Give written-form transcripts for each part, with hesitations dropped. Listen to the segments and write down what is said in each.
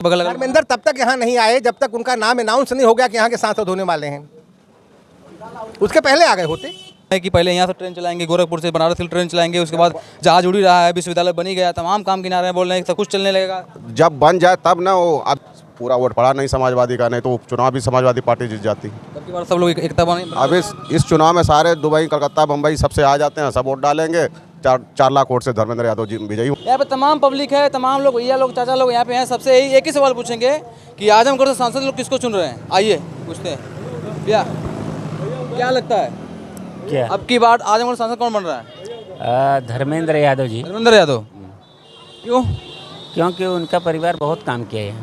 बगल धर्मेंद्र तब तक यहाँ नहीं आए जब तक उनका नाम अनाउंस नहीं हो गया कि यहाँ के सांसद होने वाले हैं। उसके पहले आ गए होते है कि पहले यहाँ से ट्रेन चलाएंगे, गोरखपुर से बनारस के लिए ट्रेन चलाएंगे, उसके बाद जहाज उड़ी रहा है, विश्वविद्यालय बनी गया, तमाम काम किनारे हैं, बोल रहे हैं सब कुछ चलने लगेगा। जब बन जाए तब ना वो अब पूरा वोट पड़ा नहीं समाजवादी का, नहीं तो उपचुनाव भी समाजवादी पार्टी जीत जाती। तब की बार सब लोग एकता बने। अब इस चुनाव में सारे दुबई कलकत्ता बम्बई सबसे आ जाते हैं, सब वोट डालेंगे। 4 लाख वोट से धर्मेंद्र यादव जी विजयी। यहाँ पे तमाम पब्लिक है, तमाम लोग, भैया लोग, चाचा लोग यहाँ पे हैं। सबसे यही एक ही सवाल पूछेंगे कि आजमगढ़ से सांसद लोग किसको चुन रहे हैं। आइए पूछते हैं भैया, क्या लगता है क्या अब की बार आजमगढ़ सांसद कौन बन रहा है? धर्मेंद्र यादव जी। धर्मेंद्र यादव। क्यों? क्योंकि उनका परिवार बहुत काम किया है,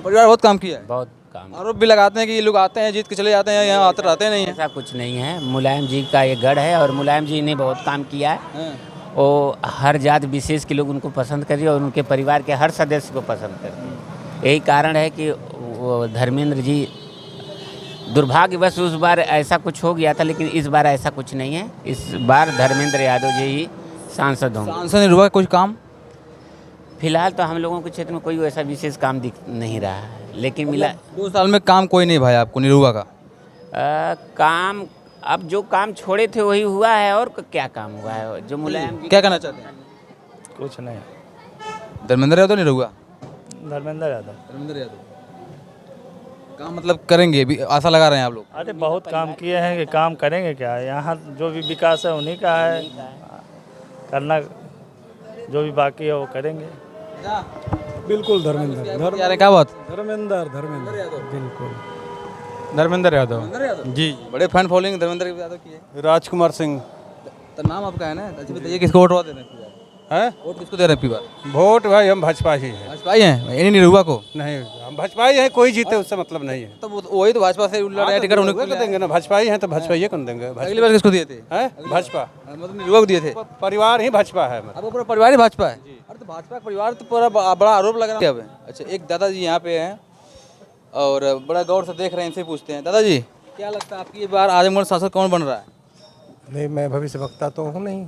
परिवार बहुत काम किया है। बहुत काम। आरोप भी लगाते हैं कि ये लोग आते हैं, जीत के चले जाते हैं, यहाँ आते रहते नहीं हैं। ऐसा कुछ नहीं है, मुलायम जी का ये गढ़ है और मुलायम जी ने बहुत काम किया है। वो हर जात विशेष के लोग उनको पसंद करिए और उनके परिवार के हर सदस्य को पसंद करते हैं। यही कारण है कि वो धर्मेंद्र जी, दुर्भाग्यवश उस बार ऐसा कुछ हो गया था, लेकिन इस बार ऐसा कुछ नहीं है। इस बार धर्मेंद्र यादव जी ही सांसद होंगे। सांसद नहीं हुआ कुछ काम? फिलहाल तो हम लोगों के क्षेत्र में कोई वैसा विशेष काम दिख नहीं रहा है, लेकिन मिला 2 साल में काम कोई नहीं भाई आपको निरुआ का? काम अब जो काम छोड़े थे वही हुआ है, और क्या काम हुआ है जो मुलायम जी। क्या कहना चाहते हैं? कुछ नहीं। धर्मेंद्र यादव निरुआ? धर्मेंद्र यादव। धर्मेंद्र यादव काम मतलब करेंगे भी, आशा लगा रहे हैं आप लोग? अरे बहुत काम किए हैं कि काम करेंगे क्या, यहाँ जो भी विकास है उन्हीं का है, करना जो भी बाकी है वो करेंगे। बिल्कुल धर्मेंद्र यार क्या बात? धर्मेंद्र बिल्कुल धर्मेंद्र यादव जी। बड़े फैन फॉलोइंग धर्मेंद्र यादव की है। राजकुमार सिंह तो नाम आपका है ना, अच्छा बताइए किसको वोट दे रहे हैं? है। वोट किसको दे रहे हैं इस बार? वोट भाई हम भाजपा ही है। भाजपा ही हैं, इन्हीं निरुआ को? नहीं, हम भाजपा ही है, कोई जीते उससे मतलब नहीं है। तो वही तो भाजपा से लड़ रहे हैं, टिकट उन्हीं को देंगे ना, भाजपा ही है तो भाजपा ही कौन देंगे। अगली बार किसको दिए थे? भाजपा मतलब निरुआ को दिए थे। परिवार ही भाजपा है। अब पूरा परिवार ही भाजपा है? अरे तो भाजपा का परिवार तो पूरा बड़ा आरोप लग रहा है। अच्छा, एक दादाजी यहाँ पे हैं और बड़ा गौर से देख रहे हैं, इनसे पूछते हैं। दादाजी क्या लगता है आपकी बार आजमगढ़ सांसद कौन बन रहा है? नहीं, मैं भविष्य वक्ता तो हूँ नहीं,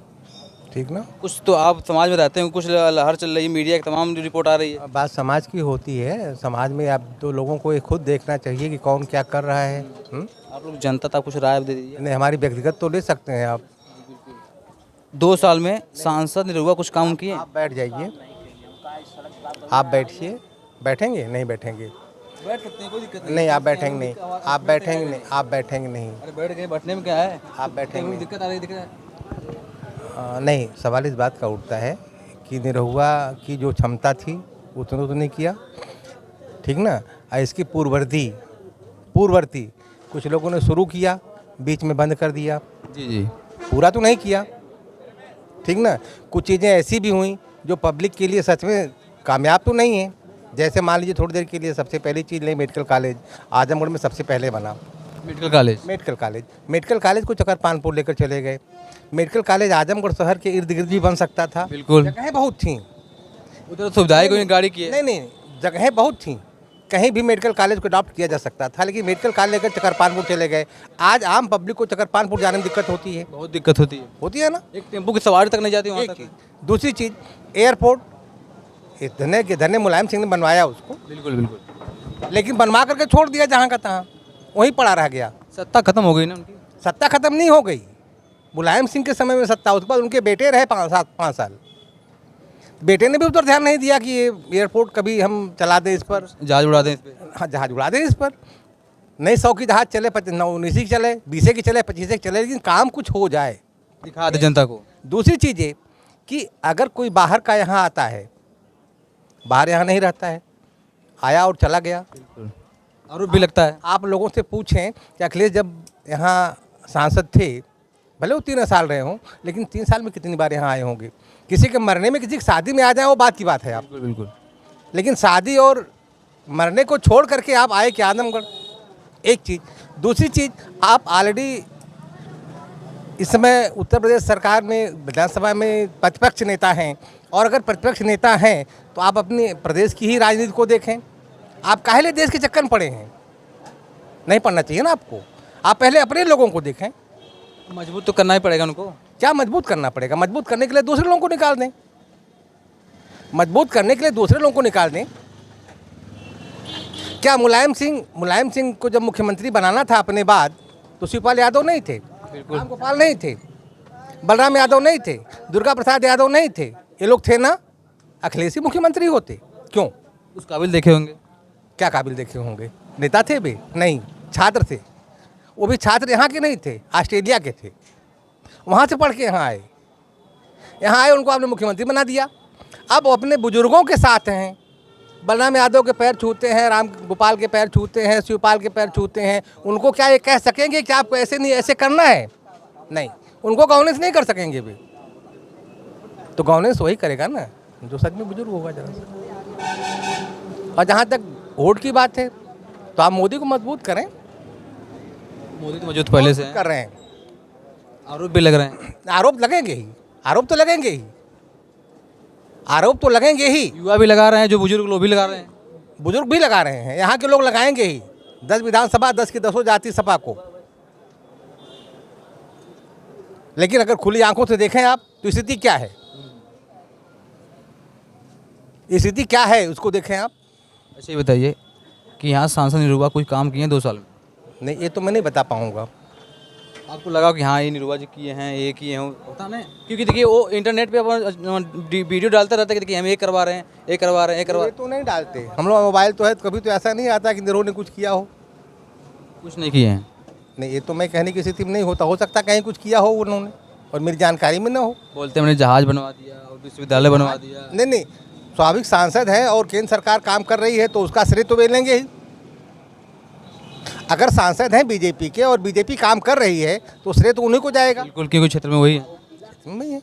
ठीक ना। कुछ तो आप समाज में रहते हैं, कुछ लहर चल रही है, मीडिया की तमाम रिपोर्ट आ रही है। बात समाज की होती है, समाज में आप तो लोगों को ये खुद देखना चाहिए कि कौन क्या कर रहा है। आप लोग जनता तक कुछ राय दे दीजिए। नहीं, हमारी व्यक्तिगत तो ले सकते हैं आप। 2 साल में सांसद निरुआ कुछ काम किए? आप बैठ जाइए, आप बैठिए। बैठेंगे? नहीं बैठेंगे। बैठ सकते हैं, कोई दिक्कत नहीं, आप बैठेंगे नहीं, आप बैठेंगे नहीं, आप बैठेंगे नहीं, अरे बैठ गए, बैठने में क्या है? आप बैठेंगे। दिक्कत आ रही है? नहीं, सवाल इस बात का उठता है कि निरहुआ की जो क्षमता थी उतना तो नहीं किया, ठीक ना। इसकी पूर्ववर्ती कुछ लोगों ने शुरू किया, बीच में बंद कर दिया। जी। पूरा तो नहीं किया, ठीक ना। कुछ चीज़ें ऐसी भी हुई जो पब्लिक के लिए सच में कामयाब तो नहीं है। जैसे मान लीजिए थोड़ी देर के लिए सबसे पहली चीज़ ले, मेडिकल कॉलेज आजमगढ़ में सबसे पहले बना। मेडिकल कॉलेज को चकरपानपुर लेकर चले गए। मेडिकल कॉलेज आजमगढ़ शहर के इर्द गिर्द भी बन सकता था। बिल्कुल, जगहें बहुत थी, उधर सुविधाएं कोई गाड़ी की है। नहीं, जगहें बहुत थी, कहीं भी मेडिकल कॉलेज को अडॉप्ट किया जा सकता था, लेकिन मेडिकल कॉलेज लेकर चकरपानपुर चले गए। आज आम पब्लिक को चकरपानपुर जाने में दिक्कत होती है। बहुत दिक्कत होती है ना। एक टेम्पो की सवारी तक नहीं जाती वहाँ तक। दूसरी चीज़, एयरपोर्ट धन्य मुलायम सिंह ने बनवाया उसको। बिल्कुल। लेकिन बनवा करके छोड़ दिया, जहाँ का तहाँ वहीं पड़ा रह गया। सत्ता खत्म हो गई ना उनकी? सत्ता खत्म नहीं हो गई, मुलायम सिंह के समय में सत्ता, उसके बाद उनके बेटे रहे 5 साल। बेटे ने भी उधर ध्यान नहीं दिया कि ये एयरपोर्ट कभी हम चला दें, इस पर जहाज उड़ा दें, इस पर। हाँ, जहाज उड़ा दें इस पर। नहीं 100 की जहाज चले, 19 की चले, 20 की चले, 25 की चले, लेकिन काम कुछ हो जाए, दिखा दे जनता को। दूसरी चीज़ ये कि अगर कोई बाहर का यहाँ आता है, बाहर यहाँ नहीं रहता है, आया और चला गया। आरोप भी लगता है। आप लोगों से पूछें कि अखिलेश जब यहाँ सांसद थे, भले वो 3 साल रहे हों, लेकिन 3 साल में कितनी बार यहाँ आए होंगे। किसी के मरने में, किसी की शादी में आ जाए, वो बात की बात है आप। बिल्कुल। लेकिन शादी और मरने को छोड़ करके आप आए कि आजमगढ़, एक चीज़। दूसरी चीज़, आप ऑलरेडी इस समय उत्तर प्रदेश सरकार में विधानसभा में प्रतिपक्ष नेता हैं, और अगर प्रतिपक्ष नेता हैं तो आप अपने प्रदेश की ही राजनीति को देखें। आप काहे लिए देश के चक्कर में पड़े हैं? नहीं पढ़ना चाहिए ना आपको। आप पहले अपने लोगों को देखें। मजबूत तो करना ही पड़ेगा उनको। क्या मजबूत करना पड़ेगा? मजबूत करने के लिए दूसरे लोगों को निकाल दें, मजबूत करने के लिए दूसरे लोगों को निकाल दें। क्या मुलायम सिंह को जब मुख्यमंत्री बनाना था अपने बाद, तो शिवपाल यादव नहीं थे, राम गोपाल नहीं थे, बलराम यादव नहीं थे, दुर्गा प्रसाद यादव नहीं थे, ये लोग थे ना, अखिलेश ही मुख्यमंत्री होते। क्यों? उस काबिल देखे होंगे। क्या काबिल देखे होंगे? नेता थे भी नहीं, छात्र थे। वो भी छात्र यहाँ के नहीं थे, ऑस्ट्रेलिया के थे, वहाँ से पढ़ के यहाँ आए, उनको आपने मुख्यमंत्री बना दिया। अब वो अपने बुजुर्गों के साथ हैं, बलराम यादव के पैर छूते हैं, राम गोपाल के पैर छूते हैं, शिवपाल के पैर छूते हैं। उनको क्या ये कह सकेंगे कि आपको ऐसे नहीं ऐसे करना है? नहीं, उनको गवर्नेंस नहीं कर सकेंगे भी। तो गवर्नेंस वही करेगा ना जो सच में बुजुर्ग होगा जरा सा। और जहाँ तक वोट की बात है, तो आप मोदी को मजबूत करें। मोदी तो मौजूद पहले से कर रहे हैं, आरोप भी लग रहे हैं। आरोप लगेंगे ही, आरोप तो लगेंगे ही, आरोप तो लगेंगे ही। युवा भी लगा रहे हैं, जो बुजुर्ग लोग भी लगा रहे हैं। बुजुर्ग भी लगा रहे हैं, यहाँ के लोग लगाएंगे ही। 10 विधानसभा, 10 की 10 जाति सभा को। लेकिन अगर खुली आंखों से देखें आप, तो स्थिति क्या है, स्थिति क्या है उसको देखें आप। अच्छा ये बताइए कि यहाँ सांसद निरुपा कुछ काम किए हैं 2 साल में? नहीं, ये तो मैं नहीं बता पाऊंगा। आपको लगा कि हाँ ये निरुपा जी किए हैं, ये किए हैं, पता नहीं, क्योंकि देखिए वो इंटरनेट पे अपन वीडियो डालते रहते हैं कि देखिए हम ये करवा रहे हैं, ये करवा रहे हैं, ये करवा ये तो नहीं डालते हम लोग, मोबाइल तो है, तो कभी तो ऐसा नहीं आता कि इन्होंने कुछ किया हो। कुछ नहीं किए हैं। नहीं, ये तो मैं कहने की स्थिति में नहीं होता, हो सकता कहीं कुछ किया हो उन्होंने और मेरी जानकारी में ना हो। बोलते हमने जहाज बनवा दिया और विश्वविद्यालय बनवा दिया। नहीं, स्वाभाविक सांसद है और केंद्र सरकार काम कर रही है, तो उसका श्रेय तो वे लेंगे ही। अगर सांसद हैं बीजेपी के और बीजेपी काम कर रही है, तो श्रेय तो उन्हीं को जाएगा। बिल्कुल, क्योंकि क्षेत्र में वही है। नहीं है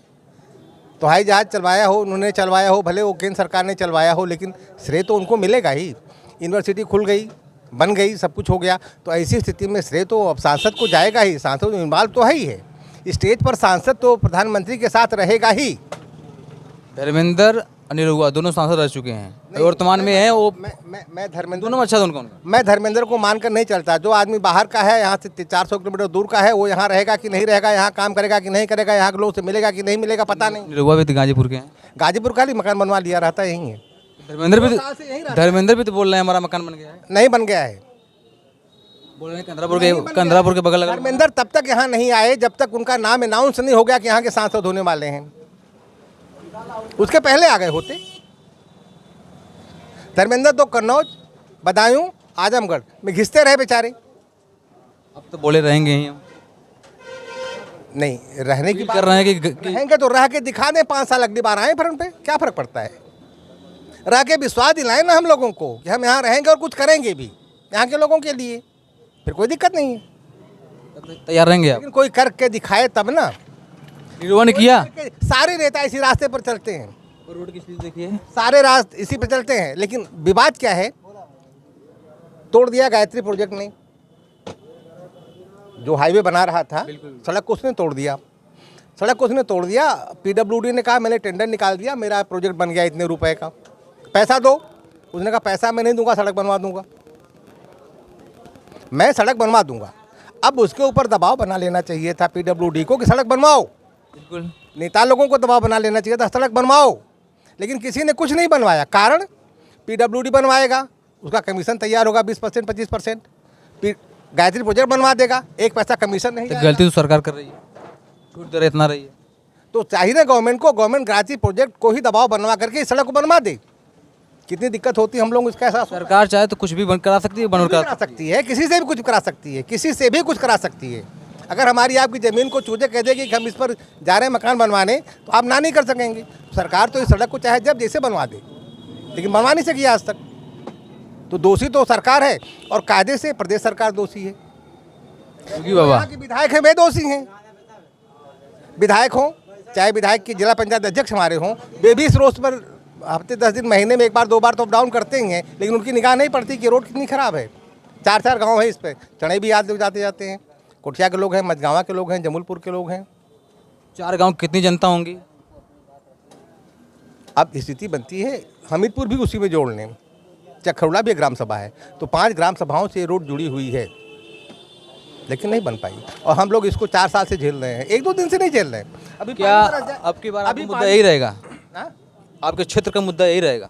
तो हवाई जहाज चलवाया हो, उन्होंने चलवाया हो, भले वो केंद्र सरकार ने चलवाया हो, लेकिन श्रेय तो उनको मिलेगा ही। यूनिवर्सिटी खुल गई, बन गई, सब कुछ हो गया, तो ऐसी स्थिति में श्रेय तो अब सांसद को जाएगा ही। सांसद इन्वॉल्व तो है ही है स्टेज पर, सांसद तो प्रधानमंत्री के साथ रहेगा ही। धर्मेंद्र निरुपा दोनों सांसद रह चुके हैं, वर्तमान में है वो। मैं धर्मेंद्र दोनों में अच्छा कौन कौन? मैं धर्मेंद्र को मानकर नहीं चलता। जो आदमी बाहर का है, यहाँ से 400 किलोमीटर दूर का है, वो यहाँ रहेगा कि नहीं रहेगा, यहाँ काम करेगा कि नहीं करेगा, यहाँ के लोगों से मिलेगा कि नहीं मिलेगा, पता नहीं। निरुपा भी तो गाजीपुर के हैं। गाजीपुर का ही मकान बनवा लिया, रहता यहीं है। धर्मेंद्र भी तो बोल रहे हैं हमारा मकान बन गया है। नहीं बन गया है, बोल रहे हैं कंदरापुर के बगल लगा। धर्मेंद्र तब तक यहाँ नहीं आए जब तक उनका नाम अनाउंस नहीं हो गया कि यहाँ के सांसद होने वाले हैं। उसके पहले आ गए होते। धर्मेंद्र तो कन्नौज, बदायूं, आजमगढ़ में घिसते रहे बेचारे। अब तो बोले रहेंगे ही हम। नहीं, रहने की कर रहे हैं कि रहेंगे तो रह के दिखा दें, 5 साल अगली बार आए, फिर उन पे क्या फर्क पड़ता है। रह के विश्वास दिलाएं ना हम लोगों को कि हम यहाँ रहेंगे और कुछ करेंगे भी यहाँ के लोगों के लिए, फिर कोई दिक्कत नहीं है। तैयार रहेंगे आप। लेकिन कोई करके दिखाए तब ना। निरुपा ने किया। सारे नेता इसी रास्ते पर चलते हैं, रोड की स्थिति देखिए, सारे रास्ते इसी पे चलते हैं। लेकिन विवाद क्या है, तोड़ दिया गायत्री प्रोजेक्ट ने, जो हाईवे बना रहा था, सड़क को उसने तोड़ दिया, सड़क को उसने तोड़ दिया। पीडब्ल्यूडी ने कहा मैंने टेंडर निकाल दिया, मेरा प्रोजेक्ट बन गया इतने रुपए का, पैसा दो। उसने कहा पैसा मैं नहीं दूंगा, सड़क बनवा दूंगा, मैं सड़क बनवा दूंगा। अब उसके ऊपर दबाव बना लेना चाहिए था पीडब्ल्यूडी को कि सड़क बनवाओ। बिल्कुल, नेता लोगों को दबाव बना लेना चाहिए था, सड़क बनवाओ। लेकिन किसी ने कुछ नहीं बनवाया। कारण, पीडब्ल्यूडी बनवाएगा, उसका कमीशन तैयार होगा 20% 25%, गायत्री प्रोजेक्ट बनवा देगा, 1 पैसा कमीशन नहीं जाएगा। गलती तो सरकार कर रही है, छूट दर इतना रही है। तो चाहिए ना गवर्नमेंट को, गवर्नमेंट गायत्री प्रोजेक्ट को ही दबाव बनवा करके इस सड़क को बनवा दे। कितनी दिक्कत होती है हम लोग इसका एहसास। सरकार चाहे तो कुछ भी करा सकती है, बनवा करा सकती है, किसी से भी कुछ करा सकती है, किसी से भी कुछ करा सकती है। अगर हमारी आपकी ज़मीन को चूजे कह देगी कि हम इस पर जा रहे हैं मकान बनवाने, तो आप ना नहीं कर सकेंगे। सरकार तो इस सड़क को चाहे जब जैसे बनवा दे, लेकिन बनवा नहीं सकी आज तक। तो दोषी तो सरकार है और कायदे से प्रदेश सरकार दोषी है। क्योंकि बाबा यहाँ के विधायक हैं, वे दोषी हैं। विधायक हों, चाहे विधायक की जिला पंचायत अध्यक्ष हमारे हों, वे भी इस रोड पर हफ्ते 10 दिन, महीने में 1 बार 2 बार तो अप डाउन करते ही हैं, लेकिन उनकी निगाह नहीं पड़ती कि रोड कितनी ख़राब है। 4-4 गाँव है इस पर, चढ़े भी याद जाते जाते हैं। कोठिया के लोग हैं, मझगाँवा के लोग हैं, जमुलपुर के लोग हैं। 4 गांव कितनी जनता होंगी? अब स्थिति बनती है हमीरपुर भी उसी में जोड़ लें, चखरौला भी ग्राम सभा है, तो 5 ग्राम सभाओं से रोड जुड़ी हुई है, लेकिन नहीं बन पाई। और हम लोग इसको 4 साल से झेल रहे हैं, 1-2 दिन से नहीं झेल रहे हैं। अभी क्या अब की बार अभी मुद्दा यही रहेगा? आपके क्षेत्र का मुद्दा यही रहेगा?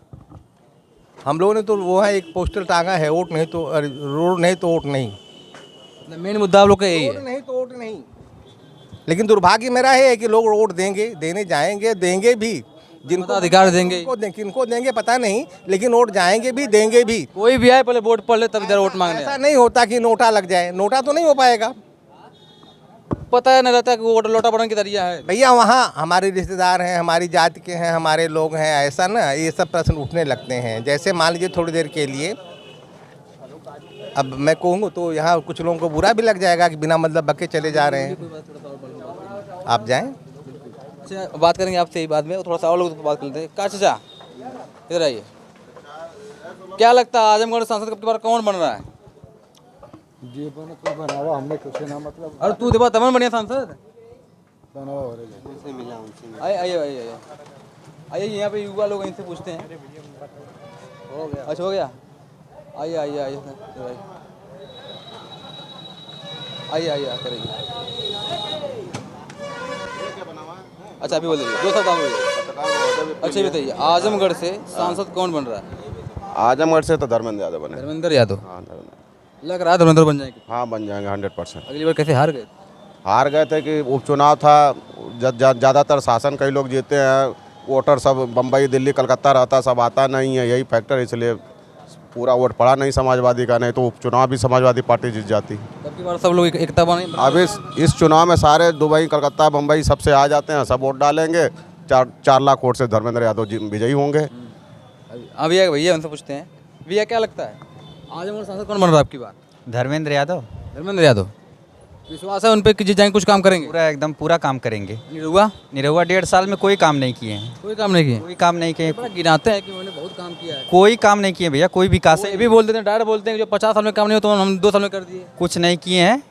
हम लोगों ने तो वो है एक पोस्टर टांगा है, वोट नहीं तो रोड नहीं तो वोट नहीं, मेन मुद्दा आप लोग का यही रोड है। नहीं तो वोट नहीं। लेकिन दुर्भाग्य मेरा है कि लोग वोट देंगे, देने जाएंगे, देंगे भी, जिनको मताधिकार देंगे। किनको देंगे पता नहीं, लेकिन वोट जाएंगे भी, देंगे भी। कोई भी आए पहले वोट पढ़ ले तब इधर वोट मांगने ऐसा आए। नहीं होता कि नोटा लग जाए, नोटा तो नहीं हो पाएगा पता है नहीं रहता कि वोट लोटा पड़ने की तरिया है। भैया। वहाँ हमारे रिश्तेदार हैं, हमारी जाति के हैं, हमारे लोग हैं, ऐसा ना ये सब प्रश्न उठने लगते हैं। जैसे मान लीजिए थोड़ी देर के लिए अब मैं कहूँ तो यहाँ कुछ लोगों को बुरा भी लग जाएगा कि बिना मतलब बके चले जा रहे हैं। आप जाएं। अच्छा, बात करेंगे आपसे यही बाद में, थोड़ा सा और लोग बात कर लेते हैं। का चाचा इधर आइए, क्या लगता है आजमगढ़ सांसद कब की बार कौन बन रहा है? जी बनावा हमने कुछ ना मतलब अरे तू देवा तमन बढ़िया सांसद। बनावा हो रहे आइए आइए आइए आइए आइए, यहाँ पे युवा लोग इनसे पूछते हैं। हो गया? अच्छा हो गया। आइए आइए आइए सर, आइए आइए करिए। अच्छा अभी बोल दीजिए, 2 साल बाद बोलिए। अच्छा ये बताइए, आजमगढ़ से सांसद कौन बन रहा है? आजमगढ़ से तो धर्मेंद्र यादव बने। धर्मेंद्र यादव। हाँ धर्मेंद्र, लग रहा है धर्मेंद्र बन जाएंगे। हाँ बन जाएंगे 100%। अगली बार कैसे हार गए? हार गए थे कि उपचुनाव था, ज़्यादातर शासन कई लोग जीते हैं, वोटर सब बम्बई दिल्ली कलकत्ता रहता, सब आता नहीं है, यही फैक्टर, इसलिए पूरा वोट पड़ा नहीं समाजवादी का, नहीं तो उपचुनाव भी समाजवादी पार्टी जीत जाती। तब की बार सब लोग एकता बने। अब इस चुनाव में सारे दुबई कलकत्ता बम्बई सबसे आ जाते हैं, सब वोट डालेंगे, 4 लाख वोट से धर्मेंद्र यादव विजयी होंगे। अभी भैया उनसे पूछते हैं, भैया क्या लगता है आजमगढ़ सांसद कौन बन रहा है आपकी बार? धर्मेंद्र यादव धर्मेंद्र यादव। विश्वास है उन पे कि जीत जाएंगे, कुछ काम करेंगे? पूरा एकदम पूरा काम करेंगे। निरहुआ निरहुआ 1.5 साल में कोई काम नहीं किए हैं, कोई काम नहीं किए। कोई काम नहीं किए, बड़ा गिनाते हैं कि उन्होंने बहुत काम किया है। कोई काम नहीं किए भैया, कोई विकास ये भी बोल देते हैं, डायरेक्ट बोलते हैं कि जो 50 साल में काम नहीं हो तो हम 2 साल में कर दिए। कुछ नहीं किए हैं।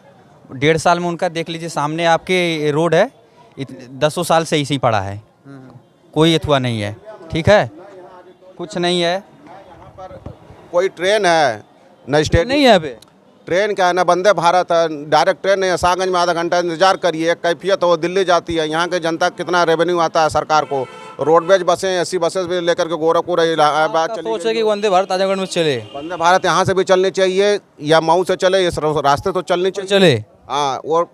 1.5 साल में उनका देख लीजिए, सामने आपके रोड है, 10 साल से इसी पड़ा है, कोई अथवा नहीं है, ठीक है, कुछ नहीं है। कोई ट्रेन है न, स्टेट नहीं है यहाँ पे। ट्रेन क्या है ना, वंदे भारत है, डायरेक्ट ट्रेन है, सागंज में आधा घंटा इंतजार करिए, एक कैफियत है वो दिल्ली जाती है। यहाँ के जनता कितना रेवेन्यू आता है सरकार को। रोडवेज बसें, ऐसी बसेस भी लेकर के गोरखपुर इलाहाबाद चली सोच है कि वंदे भारत आजमगढ़ में चले। वंदे भारत यहाँ से भी चलनी चाहिए या मऊ से चले, इस रास्ते तो चलनी चाहिए। चले हाँ, और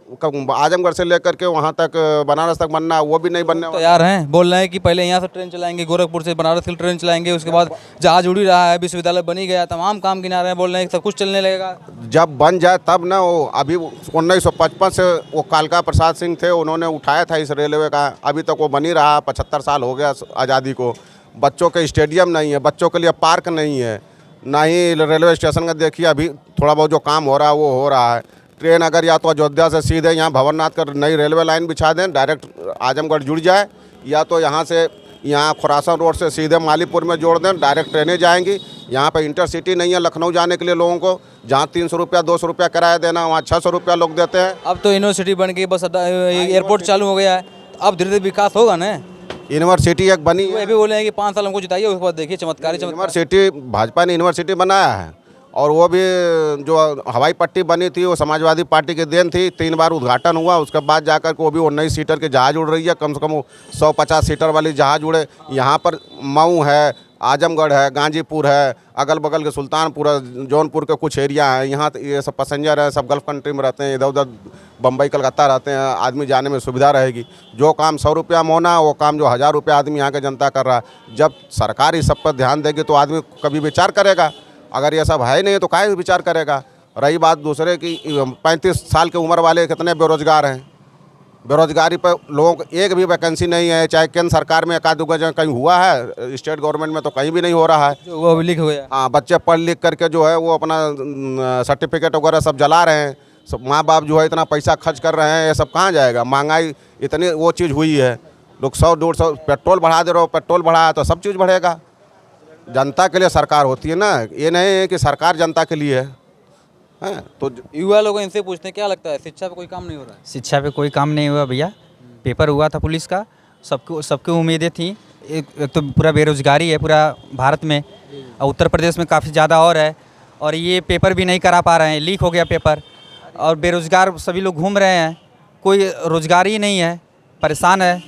आजमगढ़ से लेकर के वहाँ तक बनारस तक बनना, वो भी नहीं बनने वाला। तैयार हैं, बोल रहे हैं कि पहले यहाँ से ट्रेन चलाएंगे, गोरखपुर से बनारस की ट्रेन चलाएंगे, उसके बाद जहाज उड़ी रहा है, विश्वविद्यालय बनी गया, तमाम काम गिना रहे हैं, बोल रहे हैं सब कुछ चलने लगेगा। जब बन जाए तब ना। वो अभी 1955 से वो कालका प्रसाद सिंह थे, उन्होंने उठाया था इस रेलवे का, अभी तक वो बन ही रहा। 75 साल हो गया आज़ादी को। बच्चों के स्टेडियम नहीं है, बच्चों के लिए पार्क नहीं है, ना ही रेलवे स्टेशन का देखिए अभी थोड़ा बहुत जो काम हो रहा है वो हो रहा है। ट्रेन अगर या तो अयोध्या से सीधे यहाँ भंवरनाथ कर नई रेलवे लाइन बिछा दें, डायरेक्ट आजमगढ़ जुड़ जाए, या तो यहाँ से यहाँ खुरासन रोड से सीधे मालीपुर में जोड़ दें, डायरेक्ट ट्रेनें जाएंगी। यहाँ पे इंटरसिटी नहीं है लखनऊ जाने के लिए लोगों को, जहाँ 300 रुपया 200 रुपया किराया देना, वहाँ 600 रुपया लोग देते हैं। अब तो यूनिवर्सिटी बन गई, बस अड्डा एयरपोर्ट चालू हो गया है, तो अब धीरे धीरे विकास होगा ना। यूनिवर्सिटी एक बनी है, ये भी बोले हैं कि 5 साल हमको जिताइए, उसके बाद देखिए चमत्कारी चमत्कार। यूनिवर्सिटी भाजपा ने यूनिवर्सिटी बनाया है, और वो भी जो हवाई पट्टी बनी थी वो समाजवादी पार्टी की देन थी। 3 बार उद्घाटन हुआ, उसके बाद जाकर के वो भी 19 सीटर के जहाज़ उड़ रही है, कम से कम 150 सीटर वाली जहाज़ उड़े। यहाँ पर मऊ है, आजमगढ़ है, गाजीपुर है, अगल बगल के सुल्तानपुर है, जौनपुर के कुछ एरिया हैं, यहाँ ये सब पैसेंजर है, सब गल्फ़ कंट्री में रहते हैं, इधर उधर बम्बई कलकत्ता रहते हैं, आदमी जाने में सुविधा रहेगी। जो काम 100 रुपया में होना, वो काम जो 1000 रुपया आदमी यहाँ के जनता कर रहा है। जब सरकार इस सब पर ध्यान देगी तो आदमी कभी विचार करेगा। अगर ये सब है ही नहीं तो काहे विचार करेगा। रही बात दूसरे की, 35 साल की उम्र वाले कितने बेरोजगार हैं। बेरोजगारी पर लोगों को एक भी वैकेंसी नहीं है, चाहे केंद्र सरकार में एकाध जगह कहीं हुआ है, स्टेट गवर्नमेंट में तो कहीं भी नहीं हो रहा है। जो वो लीक हो गया। हाँ, बच्चे पढ़ लिख करके जो है वो अपना सर्टिफिकेट वगैरह सब जला रहे हैं। सब माँ बाप जो है इतना पैसा खर्च कर रहे हैं, ये सब कहाँ जाएगा। महंगाई इतनी वो चीज़ हुई है, लोग 100-150 पेट्रोल बढ़ा दे रहे हो, पेट्रोल बढ़ा तो सब चीज़ बढ़ेगा। जनता के लिए सरकार होती है ना, ये नहीं है कि सरकार जनता के लिए है। तो युवा लोग इनसे पूछते हैं क्या लगता है शिक्षा पे कोई काम नहीं हो रहा है? शिक्षा पे कोई काम नहीं हुआ भैया। पेपर हुआ था पुलिस का, सबकी उम्मीदें थी। एक तो पूरा बेरोजगारी है पूरा भारत में, और उत्तर प्रदेश में काफ़ी ज़्यादा और है, और ये पेपर भी नहीं करा पा रहे हैं, लीक हो गया पेपर, और बेरोजगार सभी लोग घूम रहे हैं, कोई रोजगार ही नहीं है, परेशान है।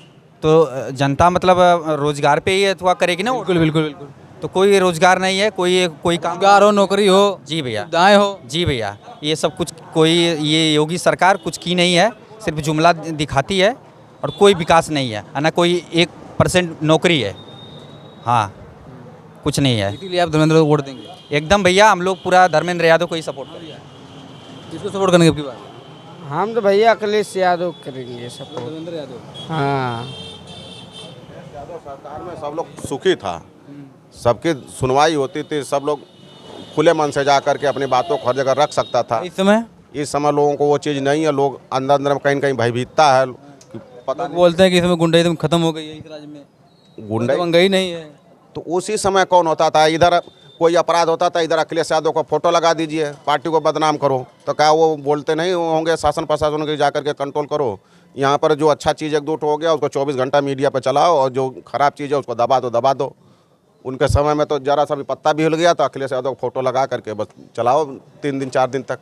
तो जनता मतलब रोजगार पे ही अथवा करेगी ना। बिल्कुल बिल्कुल बिल्कुल। तो कोई रोजगार नहीं है, कोई काम। रोजगार हो, नौकरी हो, जी भैया, सुविधाएं हो। जी भैया, ये सब कुछ कोई, ये योगी सरकार कुछ की नहीं है, सिर्फ जुमला दिखाती है और कोई विकास नहीं है, और ना कोई 1% नौकरी है। हाँ, कुछ नहीं है इसीलिए आप धर्मेंद्र को वोट देंगे। एकदम भैया। हम लोग पूरा धर्मेंद्र यादव को ही सपोर्ट करेंगे। किसको सपोर्ट करेंगे आपकी बात? हम तो भैया अखिलेश यादव करेंगे सपोर्ट। धर्मेंद्र यादव। हाँ, सरकार में सब लोग सुखी था, सबकी सुनवाई होती थी, सब लोग खुले मन से जा करके अपनी बातों को हर जगह रख सकता था। इस समय लोगों को वो चीज़ नहीं है, लोग अंदर अंदर में कहीं न कहीं भयभीतता है कि पता नहीं। बोलते हैं कि इसमें गुंडाइज्म खत्म हो गई है इस राज्य में, गुंडा गई नहीं है। तो उसी समय कौन होता था, इधर कोई अपराध होता था, इधर अखिलेश यादव का फोटो लगा दीजिए, पार्टी को बदनाम करो, तो क्या वो बोलते नहीं होंगे शासन प्रशासन के जा करके कंट्रोल करो। यहाँ पर जो अच्छा चीज़ एकजुट हो गया उसको 24 घंटा मीडिया पर चलाओ, और जो खराब चीज़ है उसको दबा दो। उनके समय में तो जरा सा भी पत्ता भी हिल गया तो अखिलेश यादव को फोटो लगा करके बस चलाओ 3 दिन 4 दिन तक,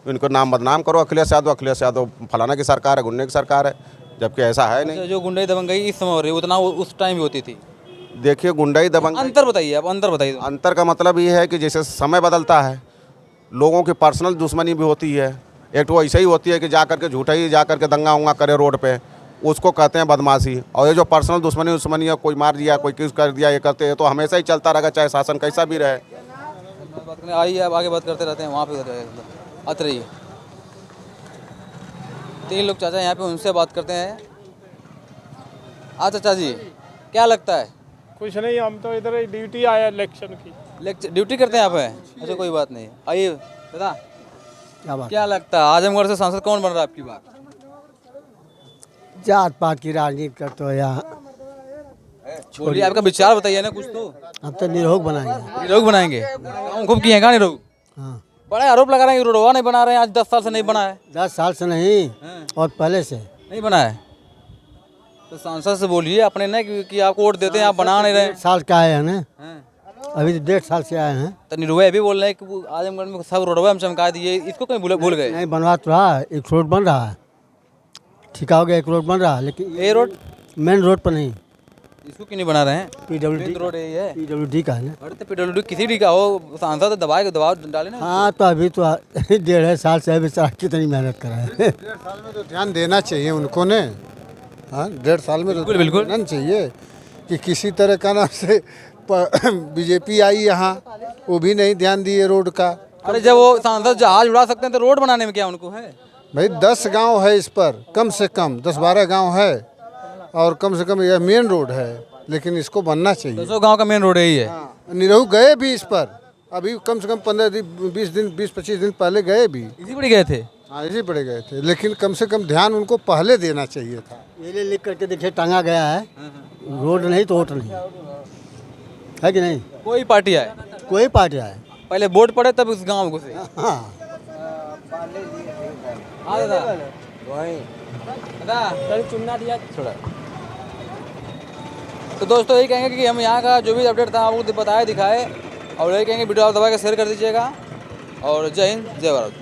इनको नाम बदनाम करो। अखिलेश यादव फलाना की सरकार है, गुंडे की सरकार है, जबकि ऐसा है नहीं। जो गुंडाई दबंगई इस समय हो रही है उतना उस टाइम भी होती थी। देखिए गुंडाई दबंग, अंतर बताइए आप, अंतर बताइए। अंतर का मतलब ये है कि जैसे समय बदलता है, लोगों की पर्सनल दुश्मनी भी होती है। एक तो ऐसे ही होती है कि जा करके झूठा ही जा करके दंगा उंगा करे रोड पे, उसको कहते हैं बदमाशी। और ये जो पर्सनल दुश्मनी है, कोई मार दिया, कोई किस कर दिया, ये करते हैं, तो हमेशा ही चलता रहेगा, चाहे शासन कैसा भी रहे। बात करने आइए, आप आगे बात करते रहते हैं, वहाँ पे आते रहिए। 3 लोग चाचा यहाँ पे, उनसे बात करते हैं। चाचा जी, क्या लगता है? कुछ नहीं, हम तो इधर ड्यूटी आया इलेक्शन की। ड्यूटी करते हैं आप? है अच्छा, कोई बात नहीं। आइए दादा, क्या बात? क्या लगता है आजमगढ़ से सांसद कौन बन रहा है आपकी बात? जात पात की राजनीति करते हो यहाँ, छोड़िए, आपका विचार बताइए ना कुछ तो। हम तो निरोग बनाएंगे। निरोग बनाएंगे? खूब किए हैं कहाँ निरोग? हाँ, बड़े आरोप लगा रहे हैं कि रोडवा नहीं बना रहे हैं, आज 10 साल से नहीं बना है। 10 साल से नहीं और पहले से नहीं बना है तो सांसद से बोलिए अपने ना कि आपको वोट देते हैं, आप बना नहीं रहे। साल का आए हैं ना, हैं? अभी तो 1.5 साल से आए हैं। तो निरुआ भी बोल रहे हैं कि वो आजमगढ़ में सब रोडवा हम चमका दिए, इसको कहीं भूल गए? नहीं, बनवा तो रहा, एक रोड बन रहा है, ठिका हो गया, एक रोड बन रहा है, लेकिन ये रोड मेन रोड पर नहीं। इसको क्यों नहीं बना रहे हैं? PWD रोड यही है। PWD का है ना। अरे तो PWD किसी भी का हो, सांसद दबाव डाले ना। हाँ, तो अभी तो 1.5 साल से अभी कितनी मेहनत कर रहा है। 1.5 साल में तो ध्यान देना चाहिए उनको ने। हाँ, 1.5 साल में तो बिल्कुल देना चाहिए कि किसी तरह का ना से बीजेपी आई यहाँ, वो भी नहीं ध्यान दिए रोड का। अरे जब वो सांसद जहाज उड़ा सकते हैं तो रोड बनाने में क्या उनको है? भाई 10 गांव है इस पर, कम से कम 10-12 गांव है, और कम से कम यह मेन रोड है, लेकिन इसको बनना चाहिए। 200 गांव का मेन रोड यही है। निरहू गए भी इस पर, अभी कम से कम 15 दिन 20-25 दिन पहले गए भी। इसी बड़ी गए थे। हाँ, इसी पड़े गए थे, लेकिन कम से कम ध्यान उनको पहले देना चाहिए था। ये लिख करके देखिए टांगा गया है, रोड नहीं तो वोट नहीं है कि नहीं। कोई पार्टी आए, कोई पार्टी आए, पहले वोट पड़े तब उस गांव घुसे। हाँ, दादा चुनना दिया छोड़ा। तो दोस्तों यही कहेंगे कि हम यहाँ का जो भी अपडेट था आपको बताए दिखाए, और यही कहेंगे वीडियो आप दबा के शेयर कर दीजिएगा। और जय हिंद, जय भारत।